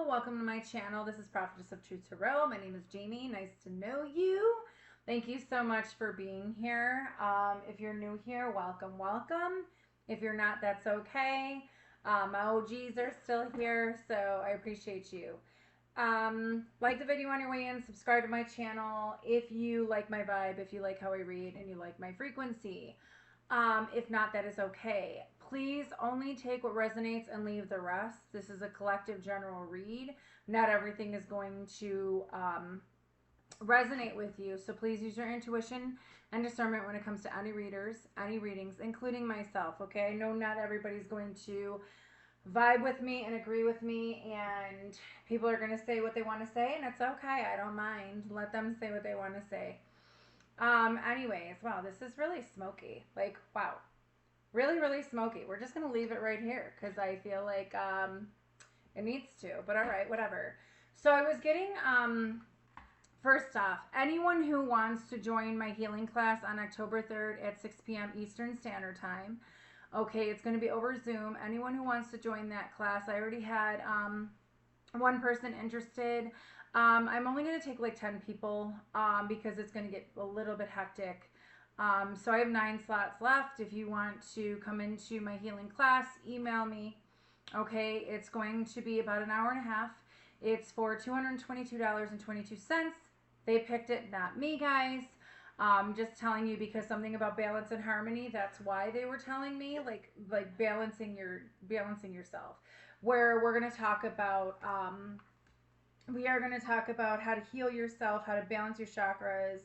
welcome to my channel. This is Prophetess of Truth Tarot. My name is Jamie. Nice to know you. Thank you so much for being here. If you're new here, welcome, welcome. If you're not, that's okay. My OGs are still here, so I appreciate you. Like the video on your way in, subscribe to my channel if you like my vibe, if you like how I read, and you like my frequency. If not, that is okay. Please only take what resonates and leave the rest. This is a collective general read. Not everything is going to resonate with you, so please use your intuition and discernment when it comes to any readers, any readings, including myself, okay? I know not everybody's going to vibe with me and agree with me, and people are going to say what they want to say, and it's okay. I don't mind. Let them say what they want to say. Anyways, wow, this is really smoky. Like, wow. Really, really smoky. We're just going to leave it right here because I feel like it needs to. But all right, whatever. So I was getting, first off, anyone who wants to join my healing class on October 3rd at 6 p.m. Eastern Standard Time. Okay, it's going to be over Zoom. Anyone who wants to join that class, I already had one person interested. I'm only going to take like 10 people because it's going to get a little bit hectic. So I have 9 slots left. If you want to come into my healing class, email me. Okay, it's going to be about an hour and a half. It's for $222.22. They picked it, not me, guys. Just telling you because something about balance and harmony. That's why they were telling me, like balancing yourself. Where we're going to talk about we are going to talk about how to heal yourself, how to balance your chakras,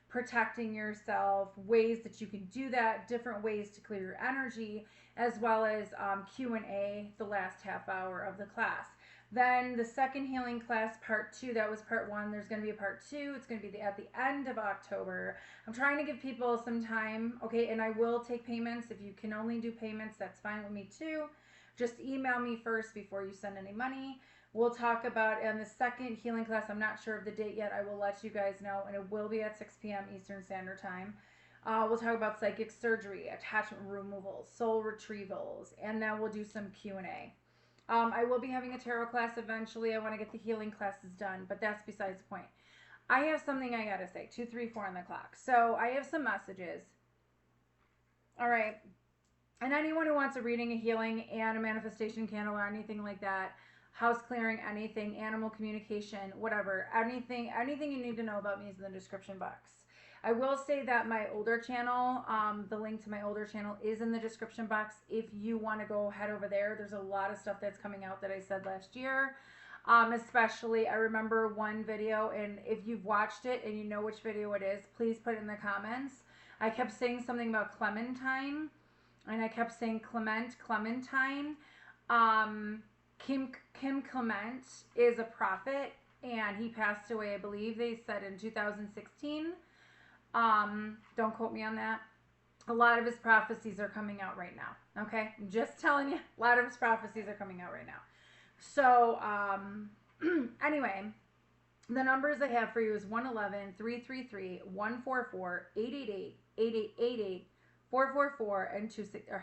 protecting yourself, ways that you can do that, different ways to clear your energy, as well as Q&A the last half hour of the class. Then the second healing class, part 2, that was part 1. There's going to be a part 2. It's going to be at the end of October. I'm trying to give people some time, okay, and I will take payments. If you can only do payments, that's fine with me too. Just email me first before you send any money. We'll talk about in the second healing class. I'm not sure of the date yet. I will let you guys know, and it will be at 6 p.m. Eastern Standard Time. We'll talk about psychic surgery, attachment removals, soul retrievals, and then we'll do some Q&A. I will be having a tarot class eventually. I want to get the healing classes done, but that's besides the point. I have something I got to say. 2, 3, 4 on the clock. So I have some messages. All right. And anyone who wants a reading, a healing, and a manifestation candle or anything like that, house clearing, anything, animal communication, whatever, anything you need to know about me is in the description box. I will say that my older channel, the link to my older channel is in the description box. If you want to go head over there, there's a lot of stuff that's coming out that I said last year. Especially, I remember one video, and if you've watched it and you know which video it is, please put it in the comments. I kept saying something about Clementine, and I kept saying Clementine. Kim Clement is a prophet, and he passed away, I believe they said in 2016. Don't quote me on that. A lot of his prophecies are coming out right now. Okay, I'm just telling you, a lot of his prophecies are coming out right now. So anyway, the numbers I have for you is 111-333-144-888, 8888, 444, and 26. I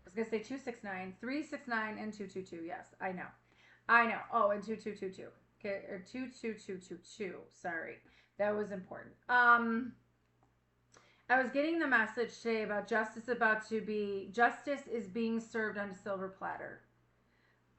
was going to say 269, 369, and 222. Yes, I know. Oh, and 2222. Okay, or 22222. Sorry. That was important. I was getting the message today about justice is being served on a silver platter.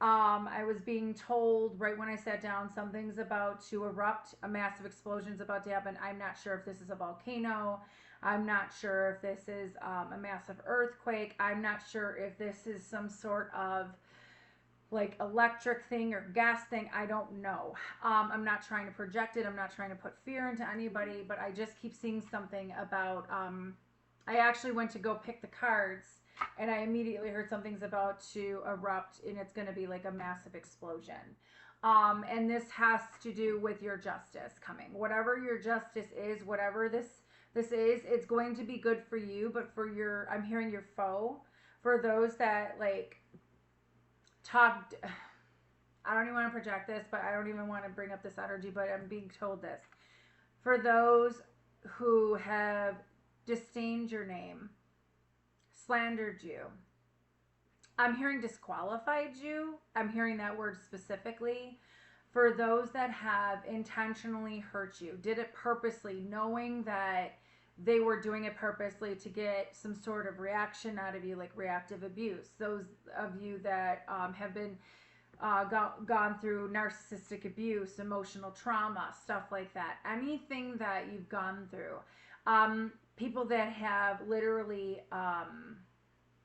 I was being told right when I sat down something's about to erupt, a massive explosion's about to happen. I'm not sure if this is a volcano. I'm not sure if this is a massive earthquake. I'm not sure if this is some sort of like electric thing or gas thing. I don't know. I'm not trying to project it. I'm not trying to put fear into anybody, but I just keep seeing something about, I actually went to go pick the cards, and I immediately heard something's about to erupt, and it's going to be like a massive explosion. And this has to do with your justice coming. Whatever your justice is, whatever this is, it's going to be good for you, but for your, I'm hearing your foe, for those that like talked, I don't even want to project this, but I don't even want to bring up this energy, but I'm being told this. For those who have disdained your name, slandered you, I'm hearing disqualified you. I'm hearing that word specifically for those that have intentionally hurt you, did it purposely, knowing that they were doing it purposely to get some sort of reaction out of you, like reactive abuse. Those of you that have been gone through narcissistic abuse, emotional trauma, stuff like that. Anything that you've gone through. People that have literally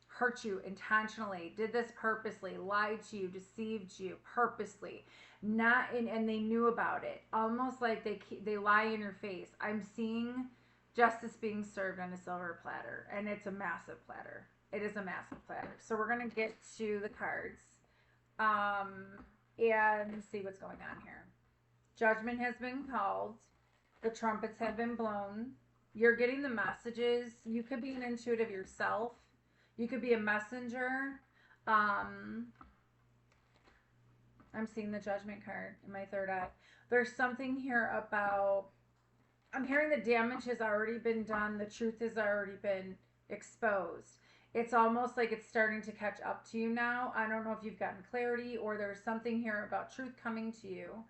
hurt you intentionally, did this purposely, lied to you, deceived you purposely, not and they knew about it. Almost like they lie in your face. I'm seeing justice being served on a silver platter, and it's a massive platter. It is a massive platter. So we're gonna get to the cards and see what's going on here. Judgment has been called. The trumpets have been blown. You're getting the messages. You could be an intuitive yourself. You could be a messenger. I'm seeing the judgment card in my third eye. There's something here about, I'm hearing the damage has already been done. The truth has already been exposed. It's almost like it's starting to catch up to you now. I don't know if you've gotten clarity or there's something here about truth coming to you.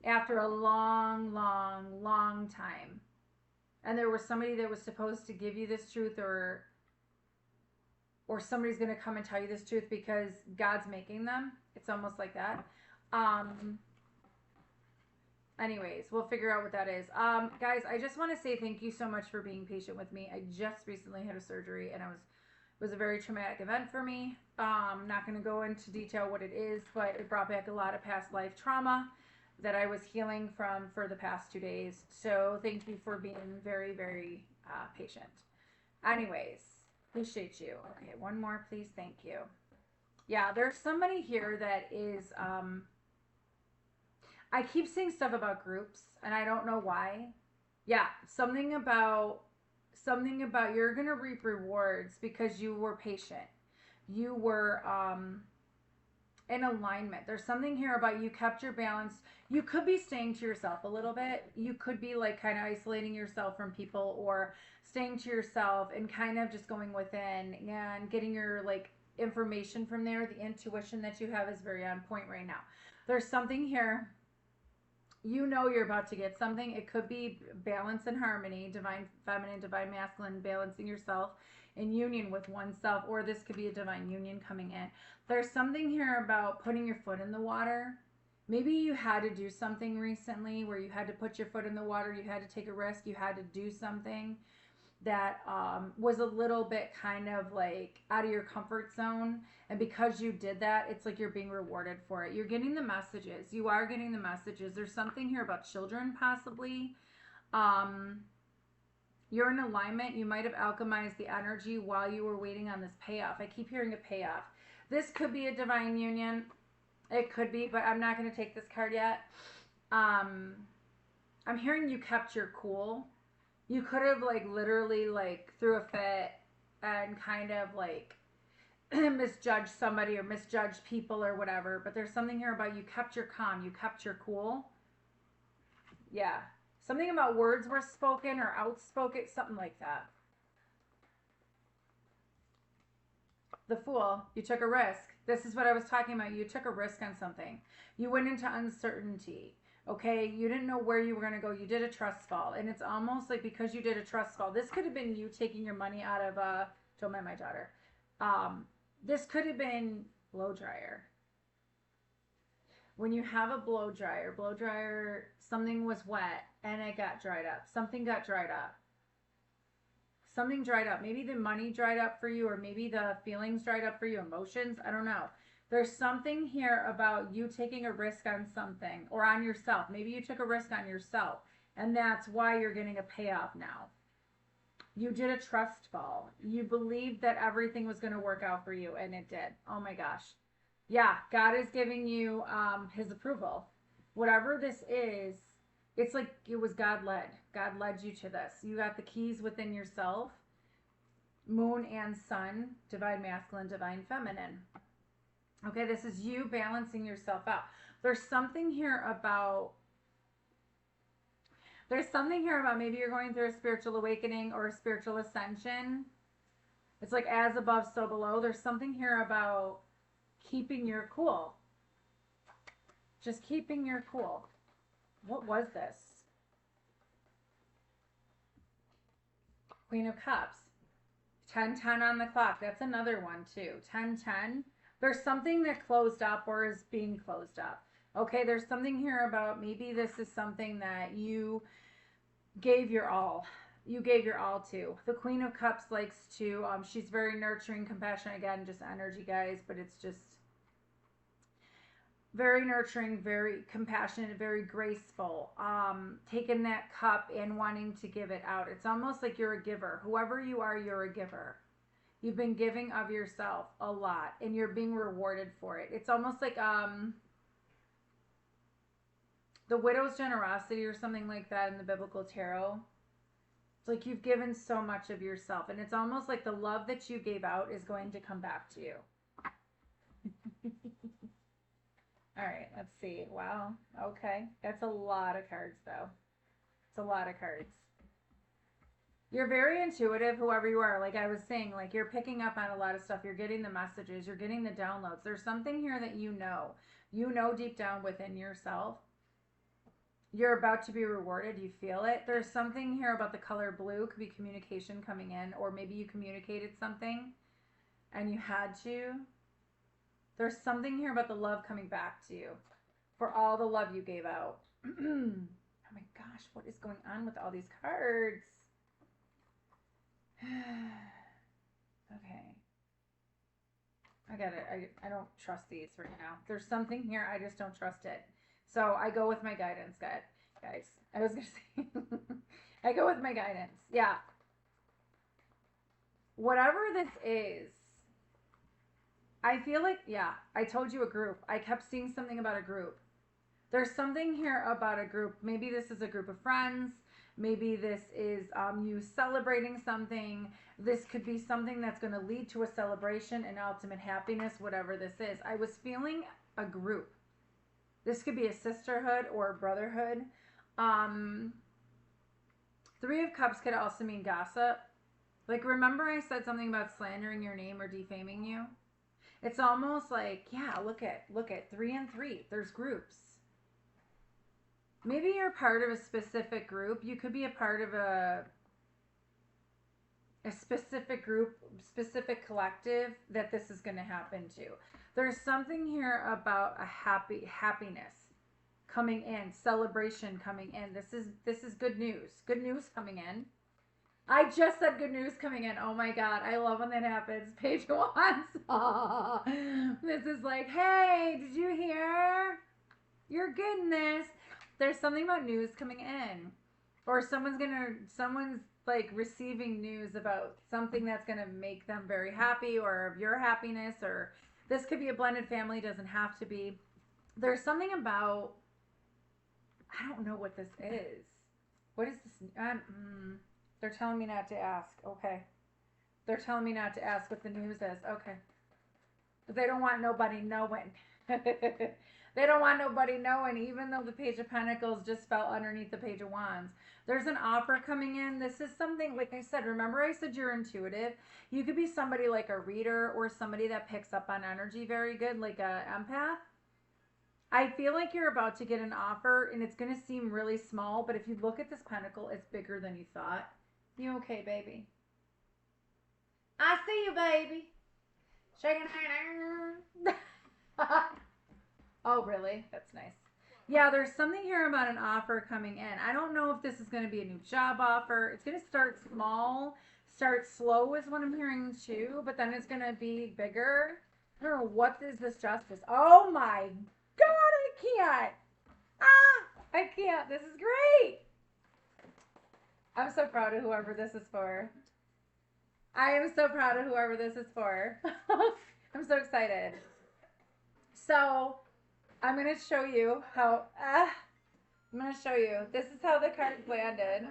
After a long, long, long time. And there was somebody that was supposed to give you this truth, or somebody's going to come and tell you this truth because God's making them. It's almost like that. Anyways, we'll figure out what that is. Guys, I just want to say thank you so much for being patient with me. I just recently had a surgery, and it was a very traumatic event for me. I'm not going to go into detail what it is, but it brought back a lot of past life trauma that I was healing from for the past 2 days. So thank you for being very, very patient. Anyways, appreciate you. Okay, one more, please. Thank you. Yeah, there's somebody here that is, I keep seeing stuff about groups, and I don't know why. Yeah, something about you're going to reap rewards because you were patient. You were, in alignment. There's something here about you kept your balance. You could be staying to yourself a little bit. You could be like kind of isolating yourself from people, or staying to yourself and kind of just going within and getting your like information from there. The intuition that you have is very on point right now. There's something here. You know you're about to get something. It could be balance and harmony, divine feminine, divine masculine, balancing yourself in union with oneself, or this could be a divine union coming in. There's something here about putting your foot in the water. Maybe you had to do something recently where you had to put your foot in the water, you had to take a risk, you had to do something that was a little bit kind of like out of your comfort zone. And because you did that, it's like you're being rewarded for it. You're getting the messages. You are getting the messages. There's something here about children possibly. You're in alignment. You might have alchemized the energy while you were waiting on this payoff. I keep hearing a payoff. This could be a divine union. It could be, but I'm not going to take this card yet. I'm hearing you kept your cool. You could have like literally like threw a fit and kind of like misjudged somebody or misjudged people or whatever. But there's something here about you kept your calm. You kept your cool. Yeah. Something about words were spoken or outspoken. Something like that. The Fool. You took a risk. This is what I was talking about. You took a risk on something. You went into uncertainty. Okay, you didn't know where you were going to go. You did a trust fall. And it's almost like because you did a trust fall, this could have been you taking your money out of, don't mind my daughter. This could have been blow dryer. When you have a blow dryer, something was wet and it got dried up. Something got dried up. Something dried up. Maybe the money dried up for you, or maybe the feelings dried up for you, emotions. I don't know. There's something here about you taking a risk on something or on yourself. Maybe you took a risk on yourself, and that's why you're getting a payoff now. You did a trust fall. You believed that everything was going to work out for you, and it did. Oh my gosh. Yeah, God is giving you his approval. Whatever this is, it's like it was God-led. God led you to this. You got the keys within yourself. Moon and sun, divine masculine, divine feminine. Okay, this is you balancing yourself out. There's something here about maybe you're going through a spiritual awakening or a spiritual ascension. It's like as above, so below. There's something here about keeping your cool. Just keeping your cool. What was this? Queen of Cups. 10-10 on the clock. That's another one too. 10-10. There's something that closed up or is being closed up. Okay, there's something here about maybe this is something that you gave your all. You gave your all to. The Queen of Cups likes to, she's very nurturing, compassionate, again, just energy, guys, but it's just very nurturing, very compassionate, very graceful. Taking that cup and wanting to give it out. It's almost like you're a giver. Whoever you are, you're a giver. You've been giving of yourself a lot, and you're being rewarded for it. It's almost like the widow's generosity or something like that in the biblical tarot. It's like you've given so much of yourself, and it's almost like the love that you gave out is going to come back to you. All right, let's see. Wow. Okay. That's a lot of cards, though. It's a lot of cards. You're very intuitive, whoever you are. Like I was saying, like you're picking up on a lot of stuff. You're getting the messages. You're getting the downloads. There's something here that you know. You know deep down within yourself. You're about to be rewarded. You feel it. There's something here about the color blue. Could be communication coming in, or maybe you communicated something and you had to. There's something here about the love coming back to you for all the love you gave out. Oh my gosh, what is going on with all these cards? Okay. I got it. I don't trust these right now. There's something here. I just don't trust it. So I go with my guidance, guys. I was going to say, I go with my guidance. Yeah. Whatever this is, I feel like, yeah, I told you a group. I kept seeing something about a group. There's something here about a group. Maybe this is a group of friends. Maybe this is you celebrating something. This could be something that's going to lead to a celebration and ultimate happiness, whatever this is. I was feeling a group. This could be a sisterhood or a brotherhood. Three of Cups could also mean gossip. Like, remember I said something about slandering your name or defaming you? It's almost like, yeah, look at 3 and 3. There's groups. Maybe you're part of a specific group. You could be a part of a specific group, specific collective that this is going to happen to. There's something here about a happiness coming in, celebration coming in. This is good news. Good news coming in. I just said good news coming in. Oh my God. I love when that happens. Page of Wands. This is like, hey, did you hear? You're getting this. There's something about news coming in. Or someone's like receiving news about something that's going to make them very happy, or of your happiness, or this could be a blended family. Doesn't have to be. There's something about, I don't know what this is. What is this? They're telling me not to ask. Okay. They're telling me not to ask what the news is. Okay. But they don't want nobody knowing. They don't want nobody knowing, even though the Page of Pentacles just fell underneath the Page of Wands. There's an offer coming in. This is something, like I said, remember I said you're intuitive. You could be somebody like a reader or somebody that picks up on energy very good, like a empath. I feel like you're about to get an offer, and it's going to seem really small, but if you look at this pentacle, it's bigger than you thought. You okay, baby? I see you, baby. Shaking hand. Oh, really? That's nice. Yeah, there's something here about an offer coming in. I don't know if this is going to be a new job offer. It's going to start small, start slow is what I'm hearing too, but then it's going to be bigger. I don't know, what is this justice? Oh my God, I can't. I can't. This is great. I'm so proud of whoever this is for. I am so proud of whoever this is for. I'm so excited. So, I'm going to show you how, I'm going to show you. This is how the cards landed.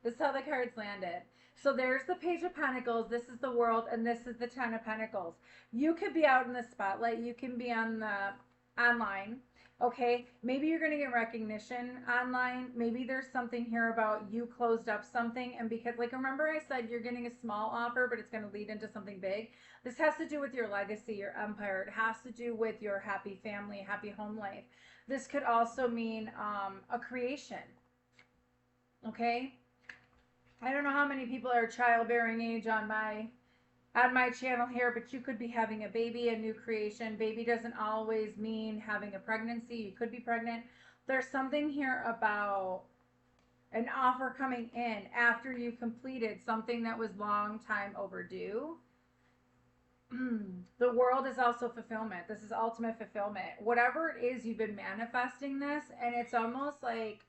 This is how the cards landed. So there's the Page of Pentacles. This is the World, and this is the Ten of Pentacles. You could be out in the spotlight. You can be on the online. Okay, maybe you're going to get recognition online. Maybe there's something here about you closed up something, and because, like, remember I said you're getting a small offer, but it's going to lead into something big. This has to do with your legacy, your empire. It has to do with your happy family, happy home life. This could also mean a creation. Okay, I don't know how many people are childbearing age on my channel here, but you could be having a baby, a new creation. Baby doesn't always mean having a pregnancy. You could be pregnant. There's something here about an offer coming in after you completed something that was long time overdue. The world is also fulfillment. This is ultimate fulfillment. Whatever it is, you've been manifesting this, and it's almost like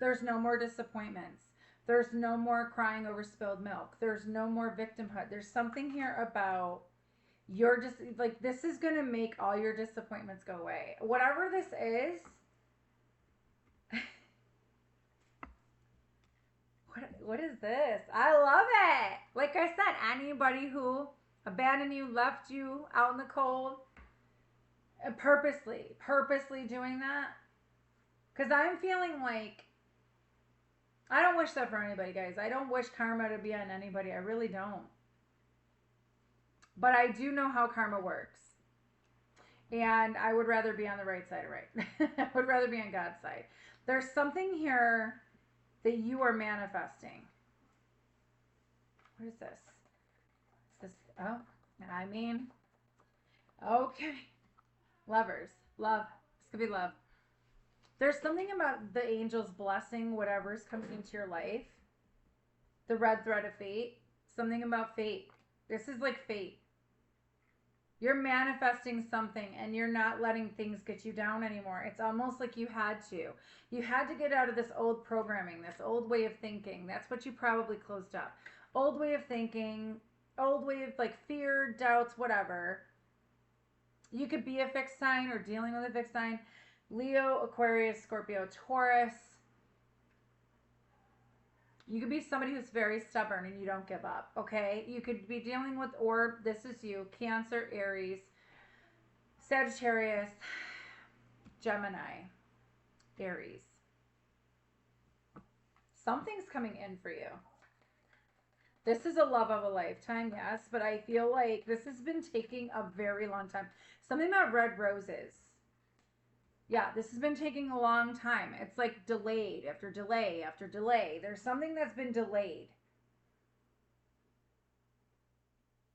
there's no more disappointments. There's no more crying over spilled milk. There's no more victimhood. There's something here about you're just like, this is going to make all your disappointments go away. Whatever this is, what is this? I love it. Like I said, anybody who abandoned you, left you out in the cold, purposely doing that. Because I'm feeling like, I don't wish that for anybody, guys. I don't wish karma to be on anybody. I really don't. But I do know how karma works. And I would rather be on the right side of right. I would rather be on God's side. There's something here that you are manifesting. What is this? Is this, oh, I mean, okay. Lovers, love. This could be love. There's something about the angels blessing whatever's coming into your life. The red thread of fate. Something about fate. This is like fate. You're manifesting something and you're not letting things get you down anymore. It's almost like you had to. You had to get out of this old programming, this old way of thinking. That's what you probably closed up. Old way of thinking, old way of like fear, doubts, whatever. You could be a fixed sign or dealing with a fixed sign. Leo, Aquarius, Scorpio, Taurus. You could be somebody who's very stubborn and you don't give up, okay? You could be dealing with, or this is you, Cancer, Aries, Sagittarius, Gemini, Aries. Something's coming in for you. This is a love of a lifetime, yes, but I feel like this has been taking a very long time. Something about red roses. Yeah, this has been taking a long time. It's like delayed after delay after delay. There's something that's been delayed.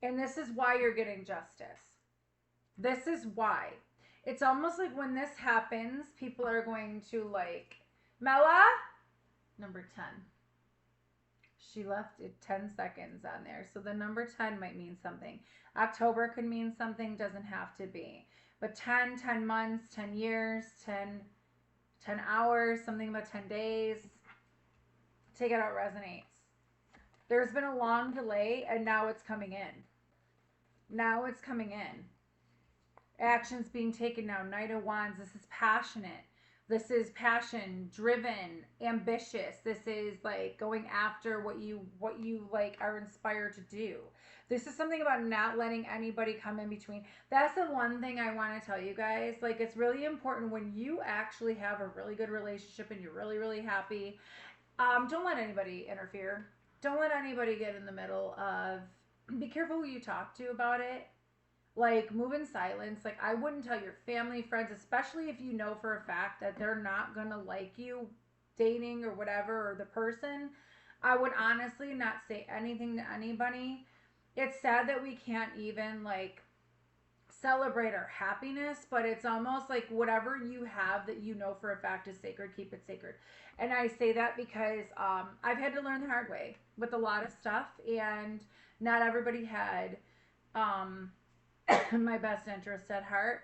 And this is why you're getting justice. This is why. It's almost like when this happens, people are going to like, Mela, number 10. She left it 10 seconds on there. So the number 10 might mean something. October could mean something, doesn't have to be. But 10 months, 10 years, 10 hours, something about 10 days. Take it how it resonates. There's been a long delay and now it's coming in. Now it's coming in. Actions being taken now. Knight of Wands. This is passionate. This is passion, driven, ambitious. This is like going after what you like are inspired to do. This is something about not letting anybody come in between. That's the one thing I want to tell you guys. Like, it's really important when you actually have a really good relationship and you're really, really happy. Don't let anybody interfere. Don't let anybody get in the middle of, be careful who you talk to about it. Like, move in silence. Like, I wouldn't tell your family, friends, especially if you know for a fact that they're not going to like you dating or whatever, or the person. I would honestly not say anything to anybody. It's sad that we can't even, like, celebrate our happiness, but it's almost like whatever you have that you know for a fact is sacred, keep it sacred. And I say that because I've had to learn the hard way with a lot of stuff, and not everybody had my best interest at heart.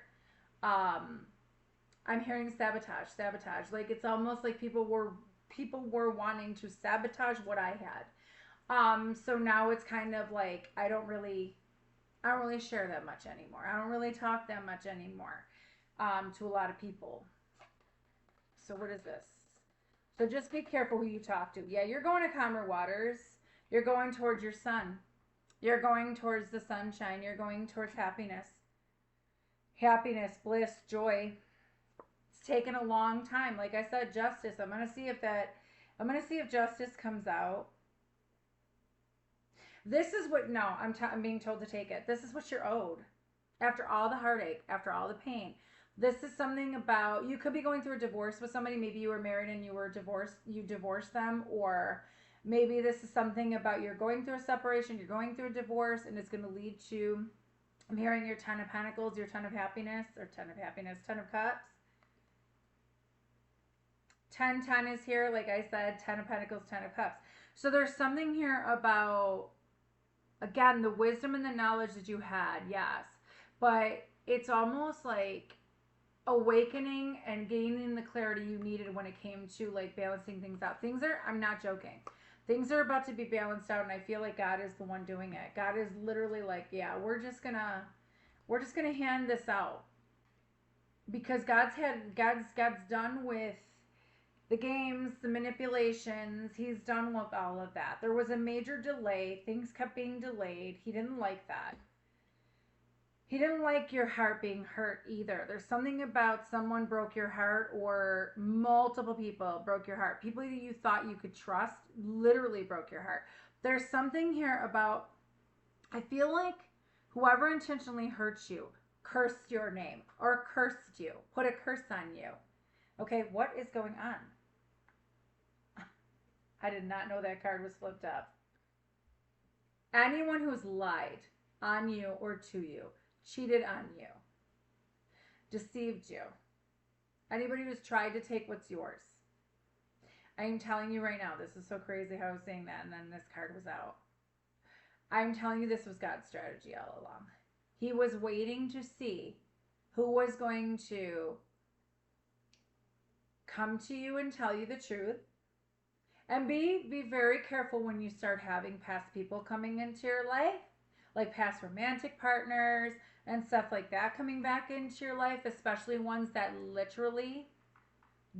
I'm hearing sabotage. Like, it's almost like people were wanting to sabotage what I had. So now it's kind of like I don't really share that much anymore. I don't really talk that much anymore to a lot of people. So what is this? So just be careful who you talk to. Yeah, you're going to calmer waters. You're going towards your sun. You're going towards the sunshine. You're going towards happiness. Happiness, bliss, joy. It's taken a long time. Like I said, justice. I'm going to see if justice comes out. This is what, no, I'm being told to take it. This is what you're owed. After all the heartache, after all the pain. This is something about, you could be going through a divorce with somebody. Maybe you were married and you divorced them, or maybe this is something about you're going through a separation, you're going through a divorce, and it's going to lead to, I'm hearing your 10 of Pentacles, your 10 of Happiness, or 10 of Happiness, 10 of Cups. 10 is here, like I said, 10 of Pentacles, 10 of Cups. So there's something here about, again, the wisdom and the knowledge that you had, yes. But it's almost like awakening and gaining the clarity you needed when it came to like balancing things out. Things are, I'm not joking, things are about to be balanced out, and I feel like God is the one doing it. God is literally like, yeah, we're just gonna hand this out, because God's done with the games, the manipulations. He's done with all of that. There was a major delay. Things kept being delayed. He didn't like that. He didn't like your heart being hurt either. There's something about someone broke your heart, or multiple people broke your heart. People that you thought you could trust literally broke your heart. There's something here about, I feel like whoever intentionally hurt you, cursed your name, or cursed you, put a curse on you. Okay, what is going on? I did not know that card was flipped up. Anyone who's lied on you or to you, cheated on you, deceived you, anybody who's tried to take what's yours. I'm telling you right now, this is so crazy how I was saying that and then this card was out. I'm telling you, this was God's strategy all along. He was waiting to see who was going to come to you and tell you the truth. And be very careful when you start having past people coming into your life, like past romantic partners and stuff like that coming back into your life, especially ones that literally,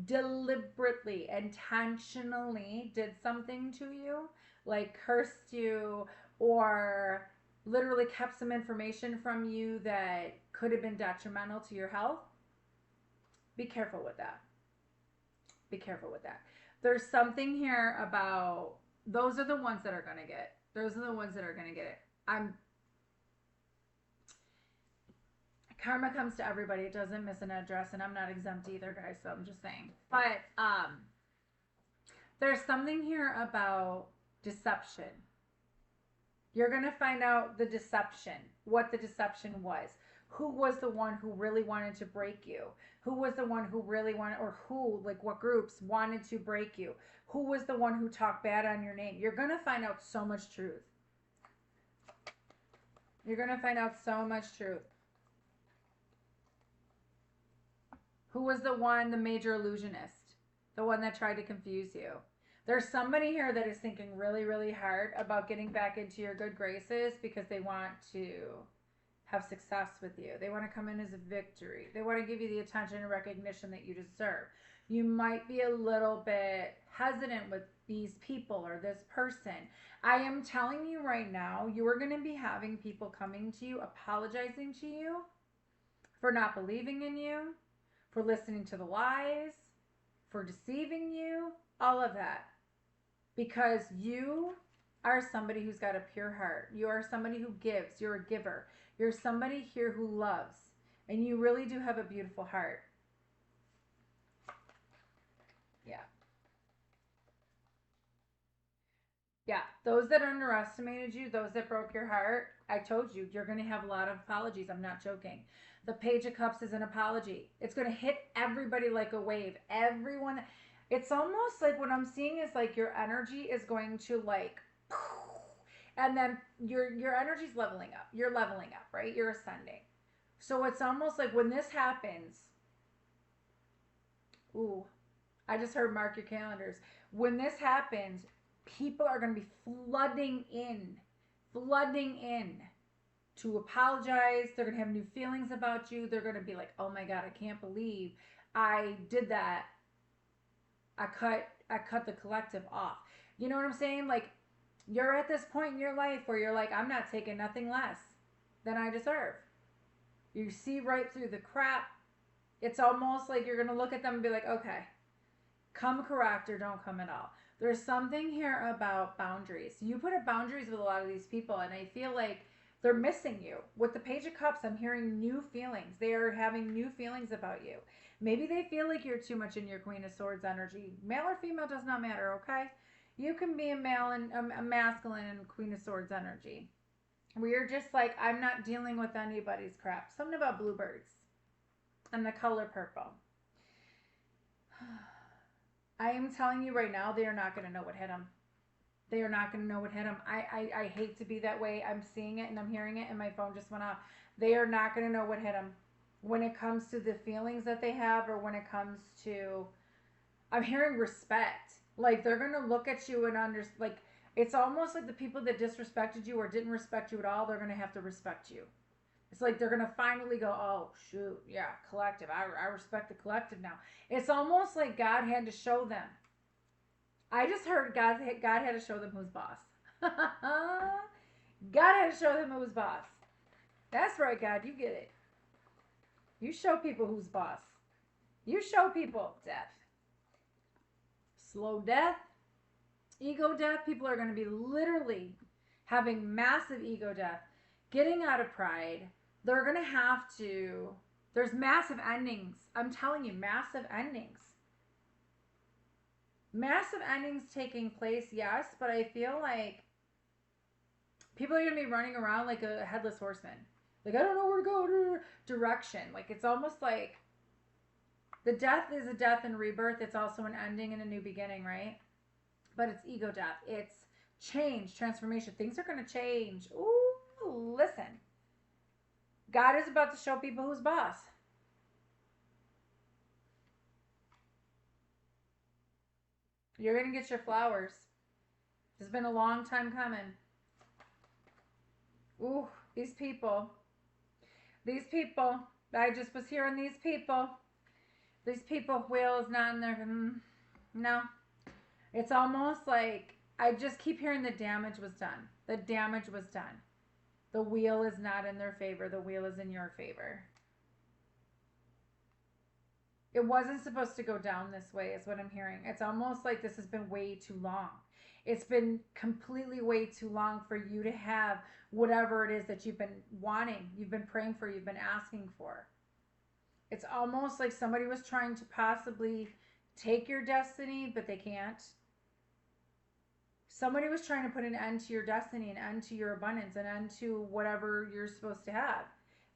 deliberately, intentionally did something to you, like cursed you, or literally kept some information from you that could have been detrimental to your health. Be careful with that. Be careful with that. There's something here about, those are the ones that are going to get it. Those are the ones that are going to get it. Karma comes to everybody. It doesn't miss an address, and I'm not exempt either, guys, so I'm just saying. But there's something here about deception. You're going to find out the deception, what the deception was. Who was the one who really wanted to break you? Who was the one who really wanted, or who, like what groups wanted to break you? Who was the one who talked bad on your name? You're going to find out so much truth. You're going to find out so much truth. Who was the one, the major illusionist? The one that tried to confuse you? There's somebody here that is thinking really, really hard about getting back into your good graces because they want to have success with you. They want to come in as a victory. They want to give you the attention and recognition that you deserve. You might be a little bit hesitant with these people or this person. I am telling you right now, you are going to be having people coming to you, apologizing to you for not believing in you, for listening to the lies, for deceiving you, all of that. Because you are somebody who's got a pure heart. You are somebody who gives. You're a giver. You're somebody here who loves. And you really do have a beautiful heart. Yeah. Yeah. Those that underestimated you, those that broke your heart, I told you, you're going to have a lot of apologies. I'm not joking. The Page of Cups is an apology. It's going to hit everybody like a wave. Everyone. It's almost like what I'm seeing is like your energy is going to like, and then your energy's leveling up. You're leveling up, right? You're ascending. So it's almost like when this happens, ooh, I just heard mark your calendars. When this happens, people are going to be flooding in to apologize. They're going to have new feelings about you. They're going to be like, oh my God, I can't believe I did that. I cut the collective off. You know what I'm saying? Like, you're at this point in your life where you're like, I'm not taking nothing less than I deserve. You see right through the crap. It's almost like you're going to look at them and be like, okay, come correct or don't come at all. There's something here about boundaries. You put up boundaries with a lot of these people, and I feel like they're missing you. With the Page of Cups, I'm hearing new feelings. They are having new feelings about you. Maybe they feel like you're too much in your Queen of Swords energy. Male or female does not matter, okay? You can be a male and a masculine and Queen of Swords energy. Where you're just like, I'm not dealing with anybody's crap. Something about bluebirds and the color purple. I am telling you right now, they are not going to know what hit them. They are not going to know what hit them. I hate to be that way. I'm seeing it and I'm hearing it and my phone just went off. They are not going to know what hit them when it comes to the feelings that they have, or when it comes to, I'm hearing respect. Like, they're going to look at you and like, it's almost like the people that disrespected you or didn't respect you at all, they're going to have to respect you. It's like they're going to finally go, oh, shoot, yeah, collective. I respect the collective now. It's almost like God had to show them. I just heard God had to show them who's boss. God had to show them who's boss. That's right, God, you get it. You show people who's boss. You show people death. Slow death. Ego death. People are going to be literally having massive ego death. Getting out of pride. They're going to have to. There's massive endings. I'm telling you, massive endings. Massive endings taking place, yes, but I feel like people are going to be running around like a headless horseman. Like, I don't know where to go, direction. Like, it's almost like the death is a death and rebirth. It's also an ending and a new beginning, right? But it's ego death. It's change, transformation. Things are going to change. Ooh, listen. God is about to show people who's boss. You're going to get your flowers. It's been a long time coming. Ooh, these people. These people. I just was hearing these people. These people, wheel is not in there. No. It's almost like I just keep hearing the damage was done. The damage was done. The wheel is not in their favor. The wheel is in your favor. It wasn't supposed to go down this way is what I'm hearing. It's almost like this has been way too long. It's been completely way too long for you to have whatever it is that you've been wanting, you've been praying for, you've been asking for. It's almost like somebody was trying to possibly take your destiny, but they can't. Somebody was trying to put an end to your destiny, an end to your abundance, an end to whatever you're supposed to have.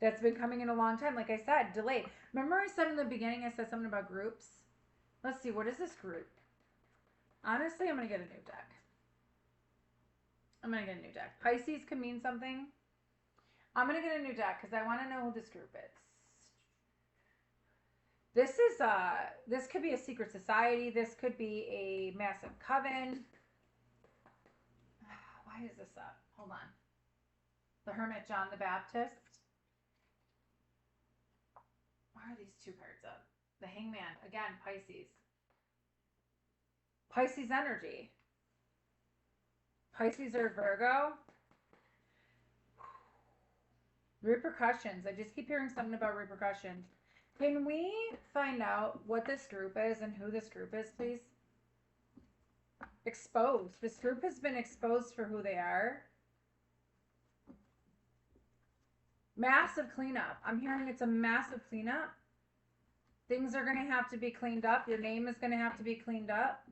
That's been coming in a long time. Like I said, delayed. Remember I said in the beginning, I said something about groups? Let's see, what is this group? Honestly, I'm going to get a new deck. I'm going to get a new deck. Pisces could mean something. I'm going to get a new deck because I want to know who this group is. This could be a secret society. This could be a massive coven. Why is this up? Hold on. The Hermit, John the Baptist. Why are these two cards up? The Hangman. Again, Pisces. Pisces energy. Pisces or Virgo. Repercussions. I just keep hearing something about repercussions. Can we find out what this group is and who this group is, please? Exposed. This group has been exposed for who they are. Massive cleanup. I'm hearing it's a massive cleanup. Things are going to have to be cleaned up. Your name is going to have to be cleaned up.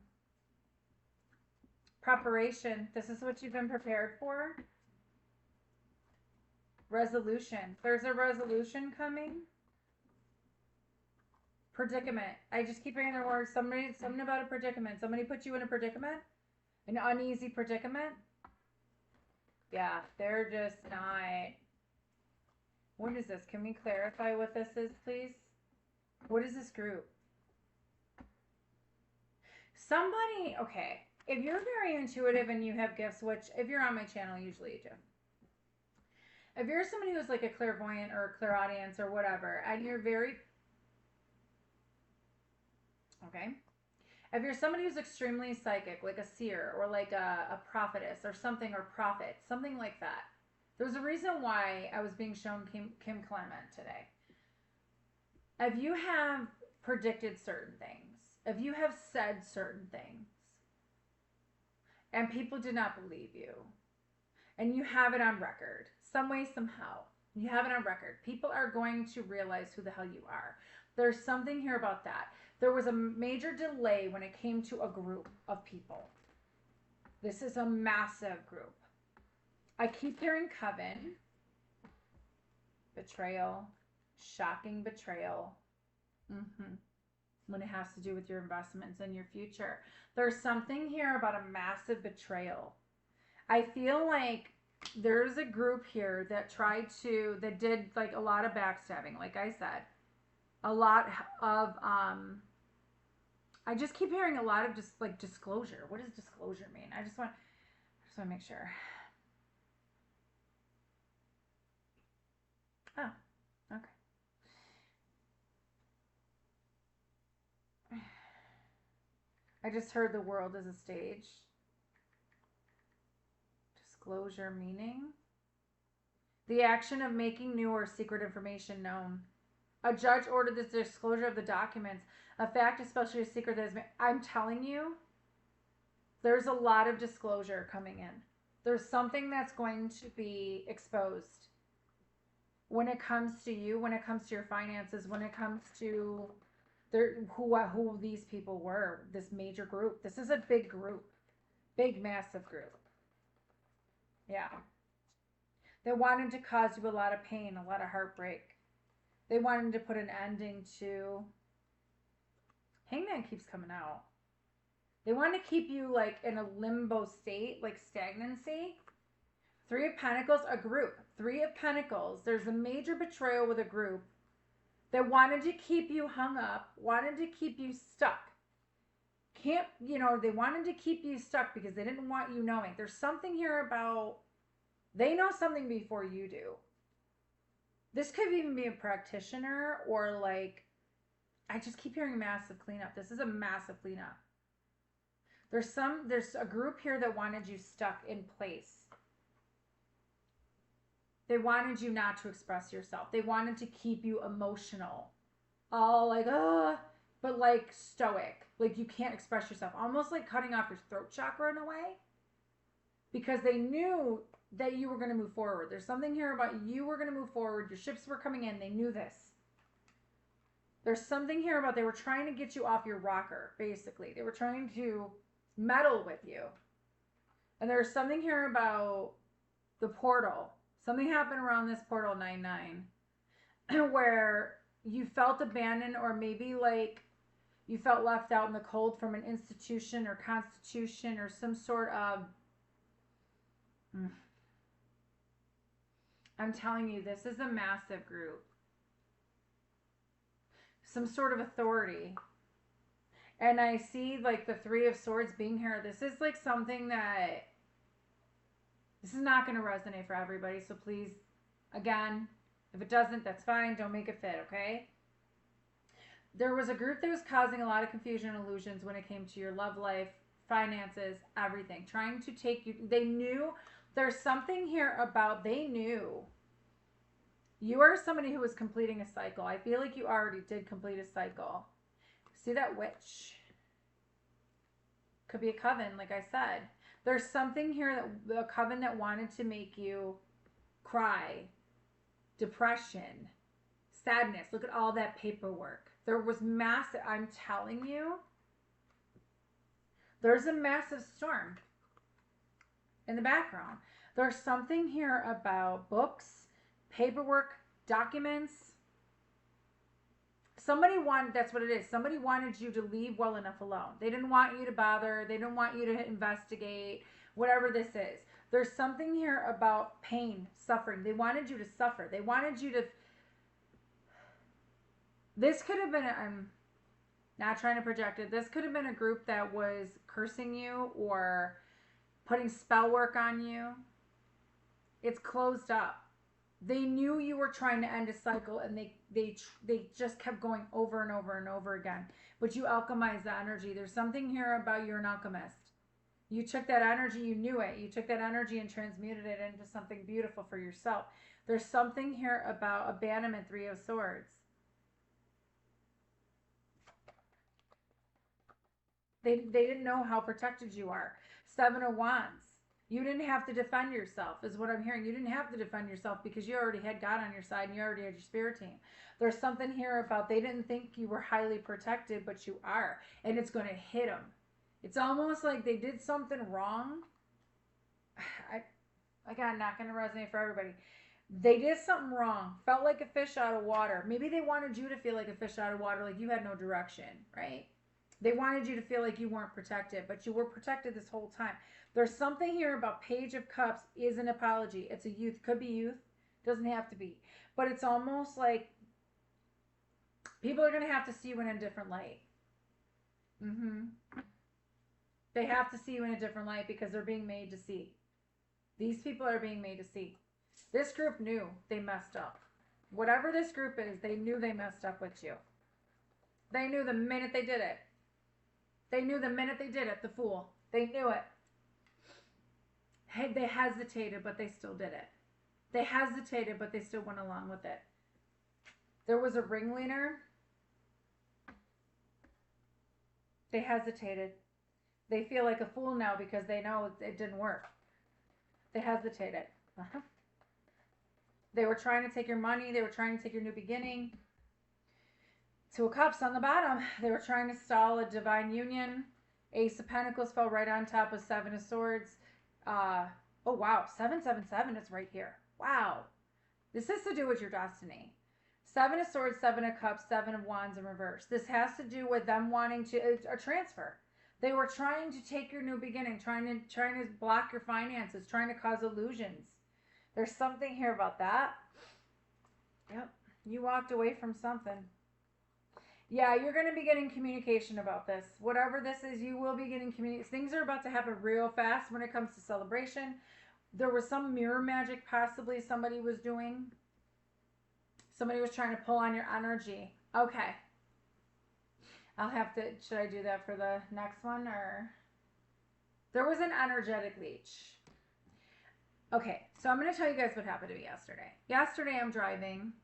Preparation. This is what you've been prepared for. Resolution. There's a resolution coming. Predicament. I just keep hearing the word. Something about a predicament. Somebody put you in a predicament. An uneasy predicament. Yeah, they're just not. What is this? Can we clarify what this is, please? What is this group? Somebody, okay. If you're very intuitive and you have gifts, which if you're on my channel, usually you do. If you're somebody who's like a clairvoyant or a clairaudience or whatever, and you're very... Okay. If you're somebody who's extremely psychic, like a seer or like a prophetess or something, or prophet, something like that. There's a reason why I was being shown Kim Clement today. if you have predicted certain things, if you have said certain things, and people did not believe you, and you have it on record, some way, somehow, you have it on record, people are going to realize who the hell you are. There's something here about that. There was a major delay when it came to a group of people. This is a massive group. I keep hearing coven, betrayal, shocking betrayal. When it has to do with your investments and your future. There's something here about a massive betrayal. I feel like there's a group here that did like a lot of backstabbing, like I said. A lot of, I just keep hearing a lot of just like disclosure. What does disclosure mean? I just want to make sure. Oh, okay. I just heard the world is a stage. Disclosure meaning? The action of making new or secret information known. A judge ordered the disclosure of the documents. A fact, especially a secret that is made. I'm telling you, there's a lot of disclosure coming in. There's something that's going to be exposed when it comes to you, when it comes to your finances, when it comes to who these people were, this major group. This is a big group. Big, massive group. Yeah. They wanted to cause you a lot of pain, a lot of heartbreak. They wanted to put an ending to... Hangman keeps coming out. They want to keep you like in a limbo state, like stagnancy. Three of Pentacles, a group. Three of Pentacles. There's a major betrayal with a group that wanted to keep you hung up, wanted to keep you stuck. They wanted to keep you stuck because they didn't want you knowing. There's something here about, they know something before you do. This could even be a practitioner or like, I just keep hearing massive cleanup. This is a massive cleanup. There's a group here that wanted you stuck in place. They wanted you not to express yourself. They wanted to keep you emotional. All like, but like stoic. Like you can't express yourself. Almost like cutting off your throat chakra in a way. Because they knew that you were going to move forward. There's something here about you were going to move forward. Your ships were coming in. They knew this. There's something here about they were trying to get you off your rocker, basically. They were trying to meddle with you. And there's something here about the portal. Something happened around this portal 9-9 where you felt abandoned or maybe like you felt left out in the cold from an institution or constitution or some sort of... I'm telling you, this is a massive group. Some sort of authority. And I see like the Three of Swords being here. This is like something that... This is not going to resonate for everybody. So please, again, if it doesn't, that's fine. Don't make it fit, okay? There was a group that was causing a lot of confusion and illusions when it came to your love life, finances, everything. Trying to take you... They knew... There's something here about they knew you are somebody who was completing a cycle. I feel like you already did complete a cycle. See that witch? Could be a coven, like I said. There's something here that a coven that wanted to make you cry, depression, sadness. Look at all that paperwork. There was massive, I'm telling you, there's a massive storm in the background. There's something here about books, paperwork, documents. That's what it is. Somebody wanted you to leave well enough alone. They didn't want you to bother. They didn't want you to investigate, whatever this is. There's something here about pain, suffering. They wanted you to suffer. They wanted you to... This could have been, I'm not trying to project it. This could have been a group that was cursing you or putting spell work on you. It's closed up. They knew you were trying to end a cycle and they just kept going over and over and over again. But you alchemized the energy. There's something here about you're an alchemist. You took that energy, you knew it. You took that energy and transmuted it into something beautiful for yourself. There's something here about abandonment, Three of Swords. They didn't know how protected you are. Seven of Wands. You didn't have to defend yourself, is what I'm hearing. You didn't have to defend yourself because you already had God on your side and you already had your spirit team. There's something here about they didn't think you were highly protected, but you are. And it's going to hit them. It's almost like they did something wrong. Again, not going to resonate for everybody. They did something wrong. Felt like a fish out of water. Maybe they wanted you to feel like a fish out of water, like you had no direction, right? They wanted you to feel like you weren't protected, but you were protected this whole time. There's something here about Page of Cups is an apology. It's a youth. Could be youth. Doesn't have to be. But it's almost like people are going to have to see you in a different light. They have to see you in a different light because they're being made to see. These people are being made to see. This group knew they messed up. Whatever this group is, they knew they messed up with you. They knew the minute they did it. They knew the minute they did it, the fool. They knew it. Hey, they hesitated, but they still did it. They hesitated, but they still went along with it. There was a ringleader. They hesitated. They feel like a fool now because they know it didn't work. They hesitated. They were trying to take your money. They were trying to take your new beginning. Two of Cups on the bottom. They were trying to stall a divine union. Ace of Pentacles fell right on top of Seven of Swords. Oh, wow. 777 is right here. Wow. This has to do with your destiny. Seven of Swords, Seven of Cups, Seven of Wands in reverse. This has to do with them wanting to a transfer. They were trying to take your new beginning, trying to block your finances, trying to cause illusions. There's something here about that. Yep. You walked away from something. Yeah, you're going to be getting communication about this. Whatever this is, you will be getting communication. Things are about to happen real fast when it comes to celebration. There was some mirror magic possibly somebody was doing. Somebody was trying to pull on your energy. Okay. I'll have to, should I do that for the next one or? There was an energetic leech. Okay, so I'm going to tell you guys what happened to me yesterday. Yesterday I'm driving.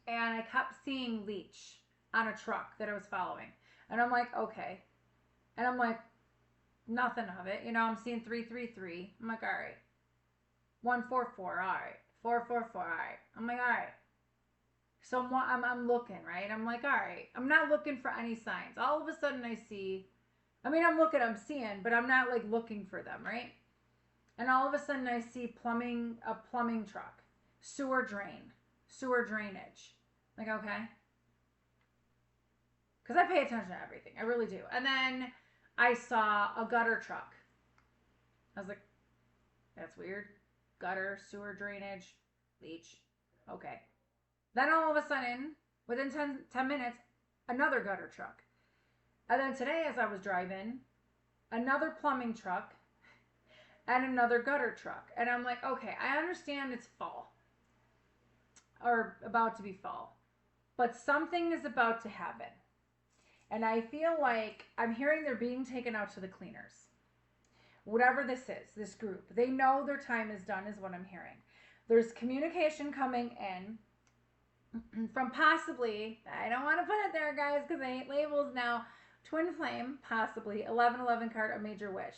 And I kept seeing leech on a truck that I was following. And I'm like, okay. And I'm like, nothing of it. You know, I'm seeing 333. I'm like, all right. 144, all right. 444, all right. I'm like, all right. So I'm looking, right? I'm like, all right. I'm not looking for any signs. All of a sudden I see, I'm seeing, but I'm not like looking for them, right? And all of a sudden I see a plumbing truck, sewer drainage. Like, okay. Because I pay attention to everything. I really do. And then I saw a gutter truck. I was like, that's weird. Gutter, sewer drainage, leech. Okay. Then all of a sudden, within 10 minutes, another gutter truck. And then today as I was driving, another plumbing truck and another gutter truck. And I'm like, okay, I understand it's fall. Or about to be fall. But something is about to happen. And I feel like I'm hearing they're being taken out to the cleaners. Whatever this is, this group. They know their time is done is what I'm hearing. There's communication coming in from possibly, I don't want to put it there guys because I hate labels now, Twin Flame, possibly, 1111 card, a major wish.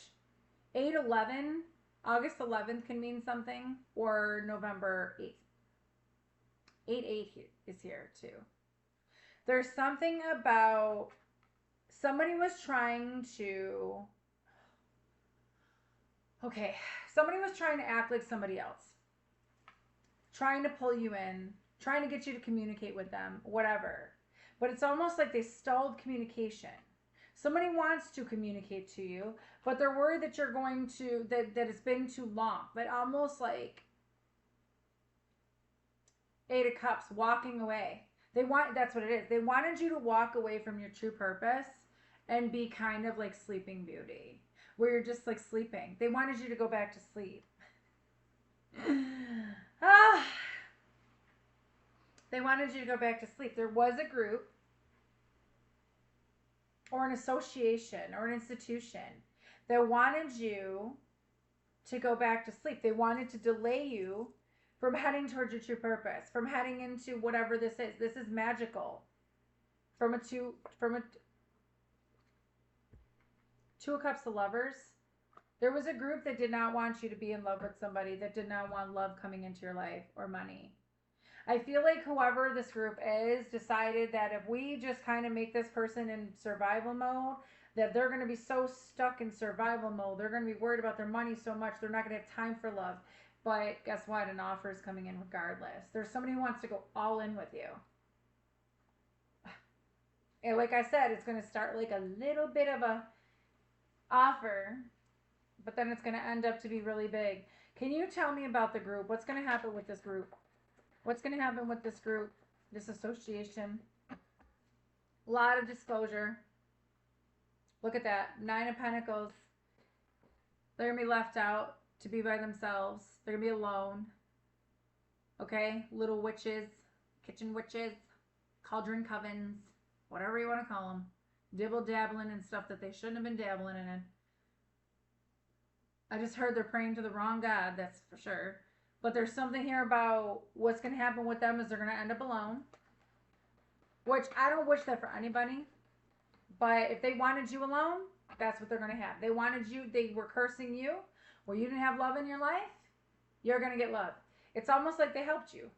8/11, August 11th can mean something, or November 8th. 8/8 is here too. There's something about somebody was trying to, somebody was trying to act like somebody else. Trying to pull you in, trying to get you to communicate with them, whatever. But it's almost like they stalled communication. Somebody wants to communicate to you, but they're worried that you're going to, that it's been too long. But almost like Eight of Cups, walking away. That's what it is. They wanted you to walk away from your true purpose and be kind of like Sleeping Beauty, where you're just like sleeping. They wanted you to go back to sleep. They wanted you to go back to sleep. There was a group or an association or an institution that wanted you to go back to sleep. They wanted to delay you from heading towards your true purpose, from heading into whatever this is. This is magical. Two of Cups of Lovers. There was a group that did not want you to be in love with somebody, that did not want love coming into your life or money. I feel like whoever this group is decided that if we just kind of make this person in survival mode, that they're going to be so stuck in survival mode. They're going to be worried about their money so much, they're not going to have time for love. But guess what? An offer is coming in regardless. There's somebody who wants to go all in with you. And like I said, it's going to start like a little bit of a offer, but then it's going to end up to be really big. Can you tell me about the group? What's going to happen with this group? What's going to happen with this group, this association? A lot of disclosure. Look at that. 9 of Pentacles. They're going to be left out to be by themselves. They're going to be alone. Okay? Little witches, kitchen witches, cauldron covens, whatever you want to call them. Dibble-dabbling in stuff that they shouldn't have been dabbling in. I just heard they're praying to the wrong God, that's for sure. But there's something here about what's going to happen with them is they're going to end up alone. Which, I don't wish that for anybody. But if they wanted you alone, that's what they're going to have. They wanted you, they were cursing you, where you didn't have love in your life, you're going to get love. It's almost like they helped you.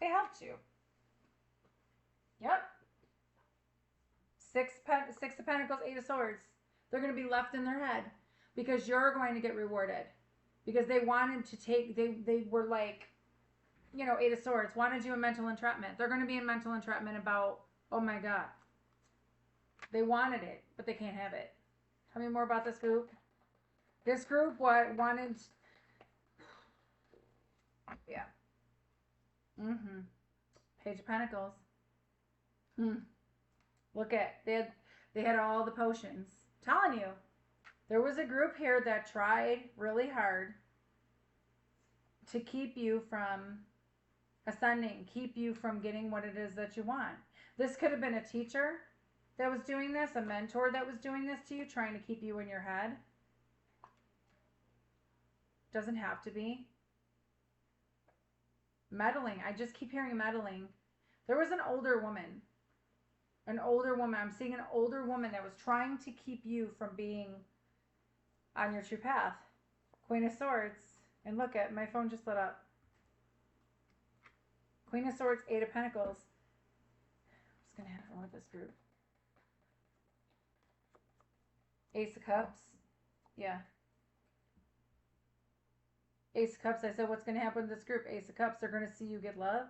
They helped you. Yep. Six of Pentacles, 8 of Swords. They're going to be left in their head because you're going to get rewarded. Because they wanted to take, they were like, you know, 8 of Swords, wanted you in mental entrapment. They're going to be in mental entrapment about, oh my God. They wanted it, but they can't have it. Tell me more about this group. This group wanted, yeah. Page of Pentacles. Look at, they had all the potions. Telling you, there was a group here that tried really hard to keep you from ascending, keep you from getting what it is that you want. This could have been a teacher that was doing this, a mentor that was doing this to you, trying to keep you in your head. Doesn't have to be. Meddling. I just keep hearing meddling. There was an older woman. An older woman. I'm seeing an older woman that was trying to keep you from being on your true path. Queen of Swords. And look at, my phone just lit up. Queen of Swords, 8 of Pentacles. What's going to happen with this group? Ace of Cups. Yeah. Ace of Cups. I said, what's going to happen with this group? Ace of Cups. They're going to see you get love.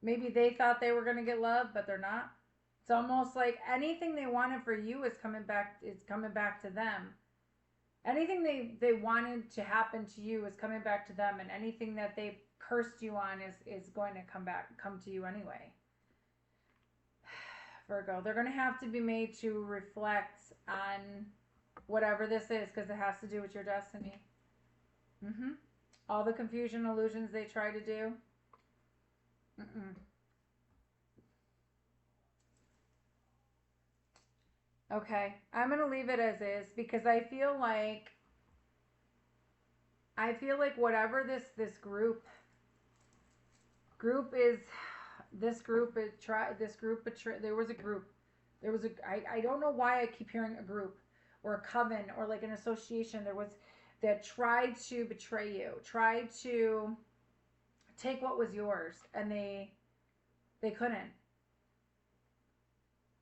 Maybe they thought they were going to get love, but they're not. It's almost like anything they wanted for you is coming back to them. Anything they wanted to happen to you is coming back to them, and anything that they cursed you on is going to come to you anyway. Virgo, they're going to have to be made to reflect on whatever this is, because it has to do with your destiny. All the confusion, illusions they try to do. Okay, I'm going to leave it as is, because I feel like whatever this group is, there was a group. I don't know why I keep hearing a group or a coven or like an association that tried to betray you, tried to take what was yours, and they couldn't.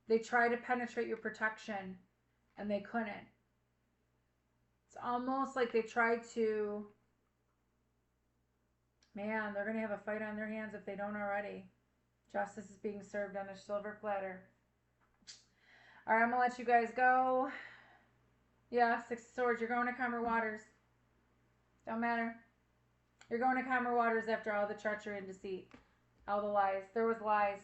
They tried to penetrate your protection, and they couldn't. It's almost like they tried to, man, they're going to have a fight on their hands if they don't already. Justice is being served on a silver platter. All right, I'm going to let you guys go. Yeah, 6 of Swords. You're going to calmer waters. Don't matter. You're going to calmer waters after all the treachery and deceit. All the lies. There was lies.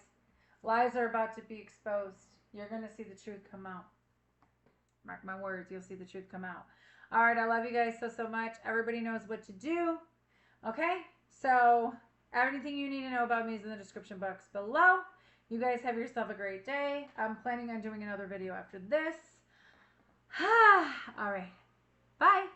Lies are about to be exposed. You're going to see the truth come out. Mark my words. You'll see the truth come out. All right. I love you guys so much. Everybody knows what to do. Okay? So, everything you need to know about me is in the description box below. You guys have yourself a great day. I'm planning on doing another video after this. All right. Bye.